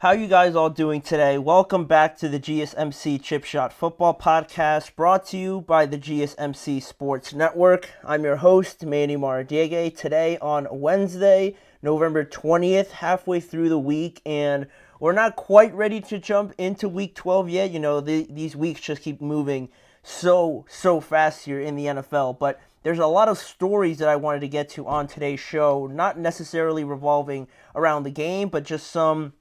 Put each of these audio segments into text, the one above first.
How you guys all doing today? Welcome back to the GSMC Chip Shot Football Podcast, brought to you by the GSMC Sports Network. I'm your host, Manny Maradiege. Today on Wednesday, November 20th, halfway through the week, and we're not quite ready to jump into Week 12 yet. These weeks just keep moving so fast here in the NFL, but there's a lot of stories that I wanted to get to on today's show, not necessarily revolving around the game, but just some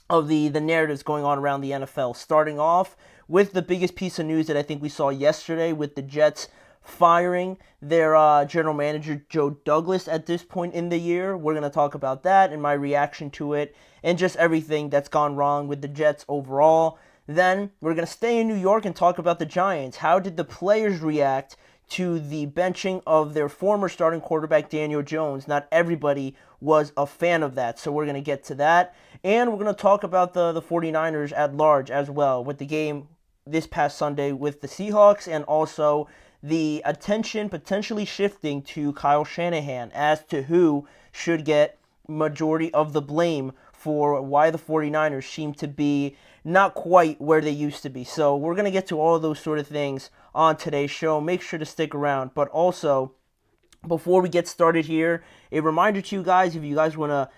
of the narratives going on around the NFL. Starting off with the biggest piece of news that I think we saw yesterday with the Jets firing their general manager, Joe Douglas, at this point in the year. We're going to talk about that and my reaction to it and just everything that's gone wrong with the Jets overall. Then we're going to stay in New York and talk about the Giants. How did the players react to the benching of their former starting quarterback, Daniel Jones? Not everybody was a fan of that, so we're going to get to that. And we're going to talk about the 49ers at large as well, with the game this past Sunday with the Seahawks, and also the attention potentially shifting to Kyle Shanahan as to who should get majority of the blame for why the 49ers seem to be not quite where they used to be. So we're going to get to all of those sort of things on today's show. Make sure to stick around. But also, before we get started here, a reminder to you guys, if you guys want to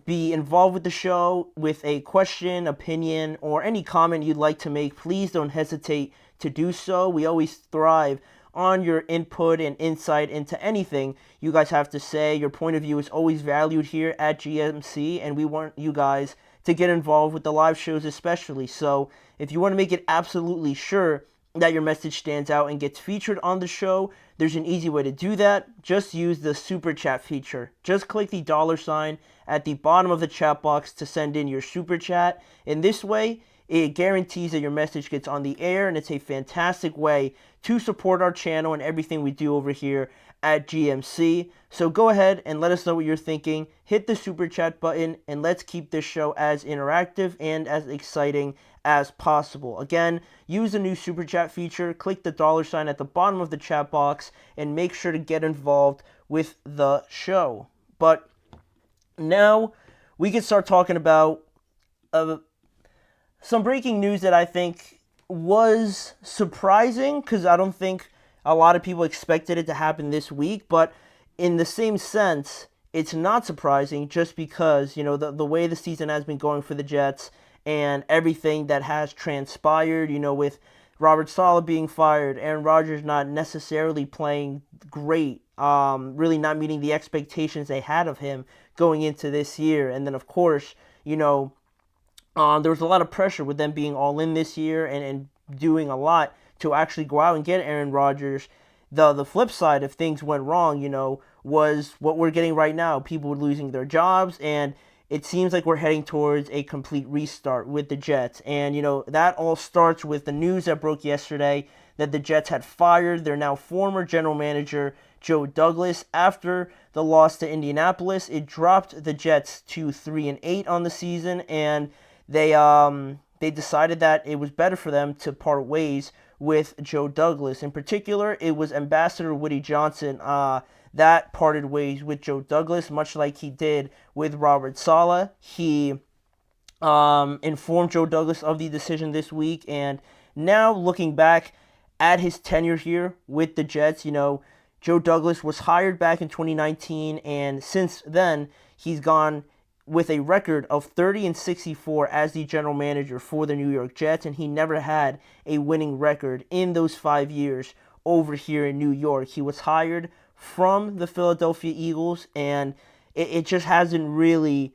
be involved with the show with a question, opinion, or any comment you'd like to make, please don't hesitate to do so. We always thrive on your input and insight into anything you guys have to say. Your point of view is always valued here at GMC, and we want you guys to get involved with the live shows especially. So if you want to make it absolutely sure that your message stands out and gets featured on the show, there's an easy way to do that. Just use the super chat feature. Just click the $ at the bottom of the chat box to send in your super chat. In this way, it guarantees that your message gets on the air, and it's a fantastic way to support our channel and everything we do over here at GMC. So go ahead and let us know what you're thinking. Hit the super chat button, and let's keep this show as interactive and as exciting as possible. Again, use the new super chat feature, click the $ at the bottom of the chat box, and make sure to get involved with the show. But now we can start talking about some breaking news that I think was surprising, because I don't think a lot of people expected it to happen this week, but in the same sense, it's not surprising just because, the way the season has been going for the Jets and everything that has transpired, with Robert Saleh being fired, Aaron Rodgers not necessarily playing great, really not meeting the expectations they had of him going into this year. And then, of course, there was a lot of pressure with them being all in this year and doing a lot to actually go out and get Aaron Rodgers. The flip side, if things went wrong, was what we're getting right now. People losing their jobs, and it seems like we're heading towards a complete restart with the Jets. And, that all starts with the news that broke yesterday that the Jets had fired their now former general manager, Joe Douglas, after the loss to Indianapolis. It dropped the Jets to 3-8 on the season, and they decided that it was better for them to part ways with Joe Douglas. In particular, it was Ambassador Woody Johnson that parted ways with Joe Douglas, much like he did with Robert Saleh. He informed Joe Douglas of the decision this week, and now looking back at his tenure here with the Jets, Joe Douglas was hired back in 2019, and since then, he's gone with a record of 30-64 as the general manager for the New York Jets, and he never had a winning record in those 5 years over here in New York. He was hired from the Philadelphia Eagles, and it just hasn't really,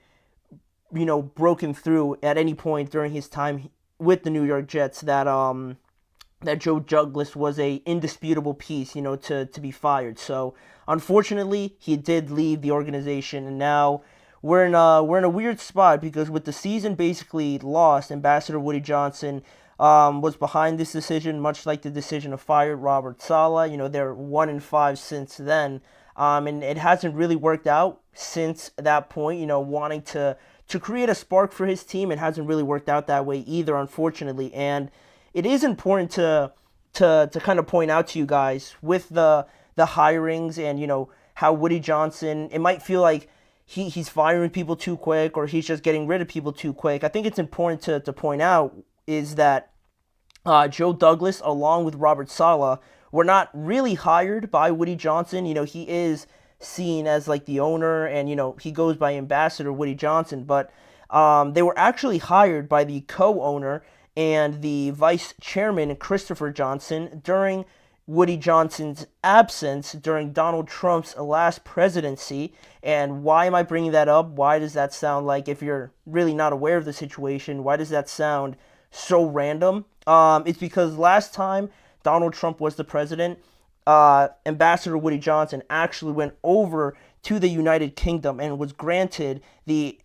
broken through at any point during his time with the New York Jets that Joe Douglas was a indisputable piece, to be fired. So unfortunately, he did leave the organization, and now we're in a weird spot, because with the season basically lost, Ambassador Woody Johnson was behind this decision, much like the decision to fire Robert Saleh. They're 1-5 since then, and it hasn't really worked out since that point. Wanting to create a spark for his team, it hasn't really worked out that way either, unfortunately. And it is important to kind of point out to you guys with the hirings and how Woody Johnson, it might feel like he's firing people too quick or he's just getting rid of people too quick. I think it's important to point out is that Joe Douglas, along with Robert Saleh, were not really hired by Woody Johnson. He is seen as like the owner, and he goes by Ambassador Woody Johnson, but they were actually hired by the co-owner and the vice chairman Christopher Johnson during Woody Johnson's absence during Donald Trump's last presidency. And why am I bringing that up? Why does that sound like, if you're really not aware of the situation, why does that sound so random? It's because last time Donald Trump was the president, Ambassador Woody Johnson actually went over to the United Kingdom and was granted the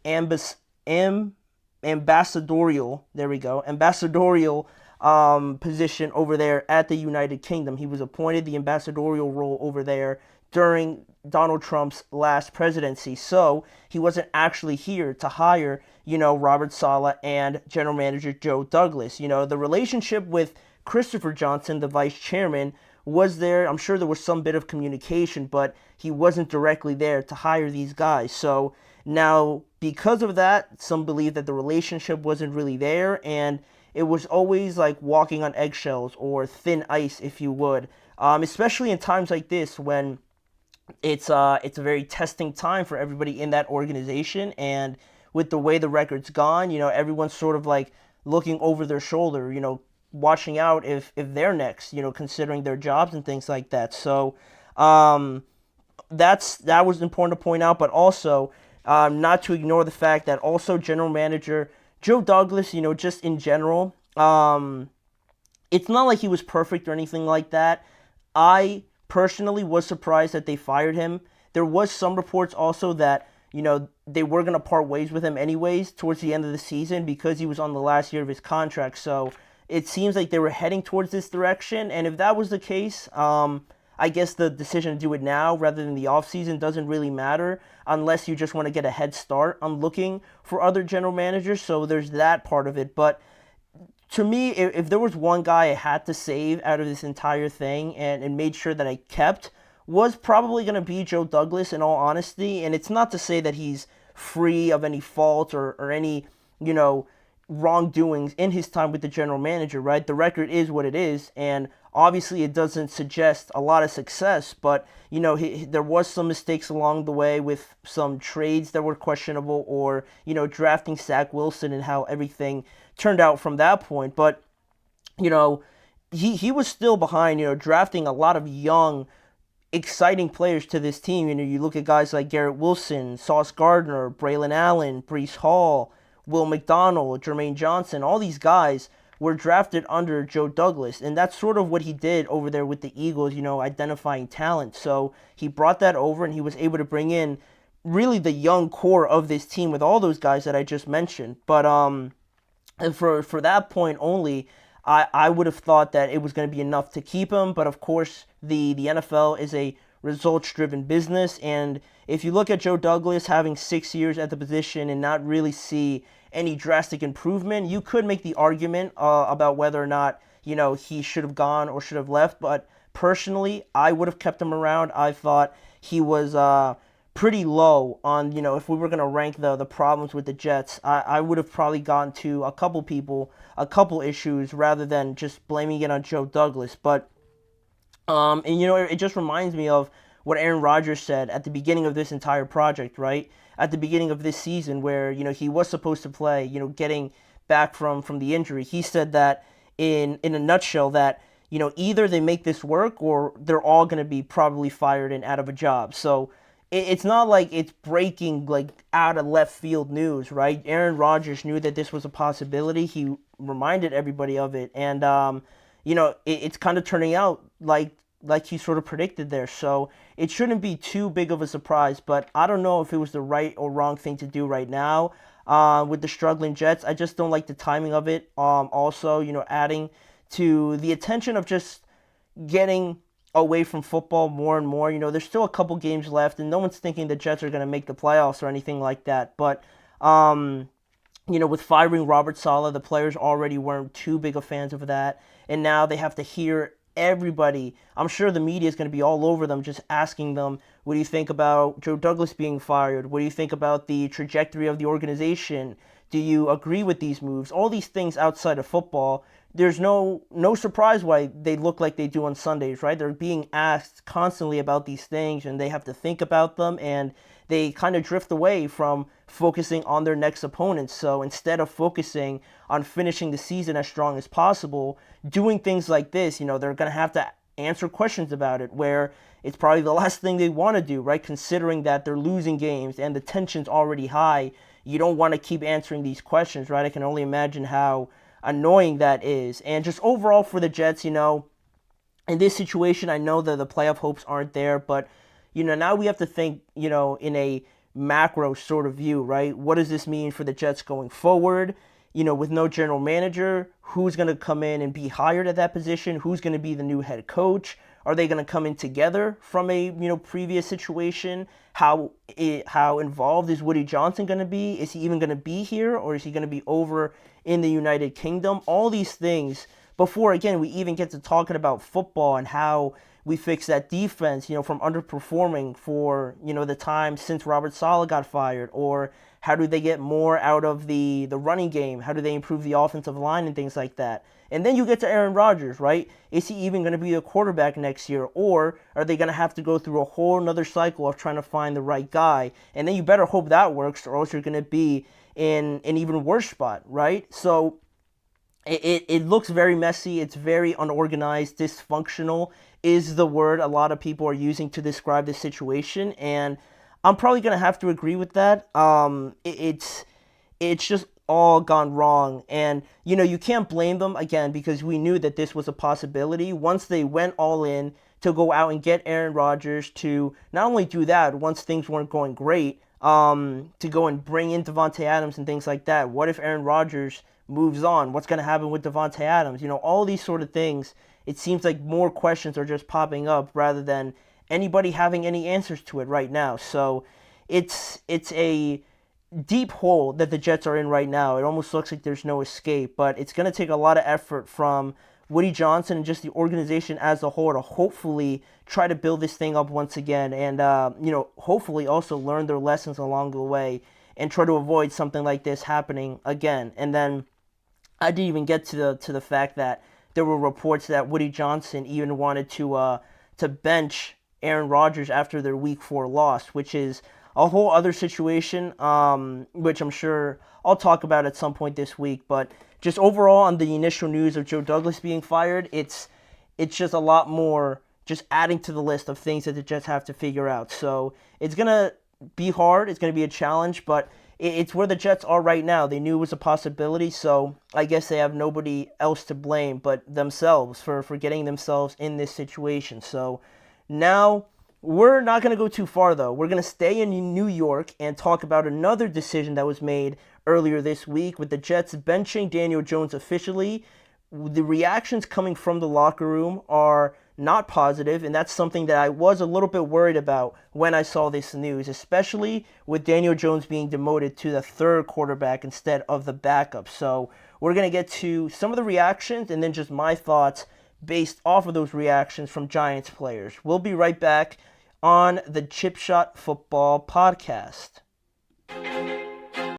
ambassadorial position over there at the United Kingdom. He was appointed the ambassadorial role over there during Donald Trump's last presidency. So he wasn't actually here to hire, Robert Saleh and General Manager Joe Douglas. The relationship with Christopher Johnson, the vice chairman, was there. I'm sure there was some bit of communication, but he wasn't directly there to hire these guys. So now, because of that, some believe that the relationship wasn't really there, and it was always like walking on eggshells or thin ice, if you would, especially in times like this when it's a very testing time for everybody in that organization. And with the way the record's gone, everyone's sort of like looking over their shoulder, watching out if they're next, considering their jobs and things like that. So that was important to point out, but also not to ignore the fact that also General Manager Joe Douglas, just in general, it's not like he was perfect or anything like that. I personally was surprised that they fired him. There was some reports also that, they were going to part ways with him anyways towards the end of the season because he was on the last year of his contract. So it seems like they were heading towards this direction. And if that was the case, I guess the decision to do it now rather than the offseason doesn't really matter unless you just want to get a head start on looking for other general managers. So there's that part of it. But to me, if there was one guy I had to save out of this entire thing and made sure that I kept, was probably going to be Joe Douglas, in all honesty. And it's not to say that he's free of any fault or any, wrongdoings in his time with the general manager, right? The record is what it is, and obviously it doesn't suggest a lot of success, but, there was some mistakes along the way with some trades that were questionable or, drafting Zach Wilson and how everything turned out from that point. But, he was still behind, drafting a lot of young, exciting players to this team. You look at guys like Garrett Wilson, Sauce Gardner, Braylon Allen, Breece Hall, Will McDonald, Jermaine Johnson. All these guys were drafted under Joe Douglas, and that's sort of what he did over there with the Eagles, identifying talent. So he brought that over, and he was able to bring in really the young core of this team with all those guys that I just mentioned. But and for that point only, I would have thought that it was going to be enough to keep him. But of course, the NFL is a results-driven business, and if you look at Joe Douglas having 6 years at the position and not really see any drastic improvement, you could make the argument about whether or not, he should have gone or should have left. But personally, I would have kept him around. I thought he was pretty low on, if we were going to rank the problems with the Jets, I would have probably gone to a couple issues rather than just blaming it on Joe Douglas. But, and it just reminds me of what Aaron Rodgers said at the beginning of this entire project, right? At the beginning of this season where, he was supposed to play, getting back from the injury. He said that in a nutshell that, either they make this work or they're all going to be probably fired and out of a job. So it's not like it's breaking like out of left field news, right? Aaron Rodgers knew that this was a possibility. He reminded everybody of it. And, it's kind of turning out like he sort of predicted there. So it shouldn't be too big of a surprise, but I don't know if it was the right or wrong thing to do right now with the struggling Jets. I just don't like the timing of it. Also, adding to the attention of just getting away from football more and more. There's still a couple games left, and no one's thinking the Jets are going to make the playoffs or anything like that. But, with firing Robert Saleh, the players already weren't too big of fans of that, and now they have to hear everybody, I'm sure the media is going to be all over them, just asking them, what do you think about Joe Douglas being fired? What do you think about the trajectory of the organization? Do you agree with these moves? All these things outside of football. There's no surprise why they look like they do on Sundays, right? They're being asked constantly about these things, and they have to think about them, and they kind of drift away from focusing on their next opponent. So instead of focusing on finishing the season as strong as possible, doing things like this, they're going to have to answer questions about it, where it's probably the last thing they want to do, right? Considering that they're losing games and the tension's already high, you don't want to keep answering these questions, right? I can only imagine how annoying that is. And just overall for the Jets, in this situation, I know that the playoff hopes aren't there, but now we have to think, in a macro sort of view, right? What does this mean for the Jets going forward? With no general manager, who's going to come in and be hired at that position? Who's going to be the new head coach? Are they going to come in together from a previous situation? How involved is Woody Johnson going to be? Is he even going to be here, or is he going to be over in the United Kingdom? All these things before, again, we even get to talking about football and how we fix that defense, from underperforming for, the time since Robert Saleh got fired, or how do they get more out of the running game? How do they improve the offensive line and things like that? And then you get to Aaron Rodgers, right? Is he even going to be a quarterback next year? Or are they going to have to go through a whole another cycle of trying to find the right guy? And then you better hope that works, or else you're going to be in an even worse spot, right? So it looks very messy. It's very unorganized. Dysfunctional is the word a lot of people are using to describe this situation. And I'm probably going to have to agree with that. It's just all gone wrong. And, you can't blame them, again, because we knew that this was a possibility. Once they went all in to go out and get Aaron Rodgers, to not only do that, once things weren't going great, to go and bring in Davante Adams and things like that. What if Aaron Rodgers moves on? What's going to happen with Davante Adams? All these sort of things. It seems like more questions are just popping up rather than anybody having any answers to it right now. So it's a deep hole that the Jets are in right now. It almost looks like there's no escape, but it's going to take a lot of effort from Woody Johnson and just the organization as a whole to hopefully try to build this thing up once again, and hopefully also learn their lessons along the way and try to avoid something like this happening again. And then I didn't even get to the fact that there were reports that Woody Johnson even wanted to bench Aaron Rodgers after their Week 4 loss, which is a whole other situation, which I'm sure I'll talk about at some point this week. But just overall on the initial news of Joe Douglas being fired, it's just a lot more just adding to the list of things that the Jets have to figure out. So it's going to be hard. It's going to be a challenge, but it's where the Jets are right now. They knew it was a possibility, so I guess they have nobody else to blame but themselves for getting themselves in this situation. So now we're not going to go too far, though. We're going to stay in New York and talk about another decision that was made earlier this week with the Jets benching Daniel Jones officially. The reactions coming from the locker room are not positive, and that's something that I was a little bit worried about when I saw this news, especially with Daniel Jones being demoted to the third quarterback instead of the backup. So we're going to get to some of the reactions and then just my thoughts based off of those reactions from Giants players. We'll be right back on the Chip Shot Football Podcast.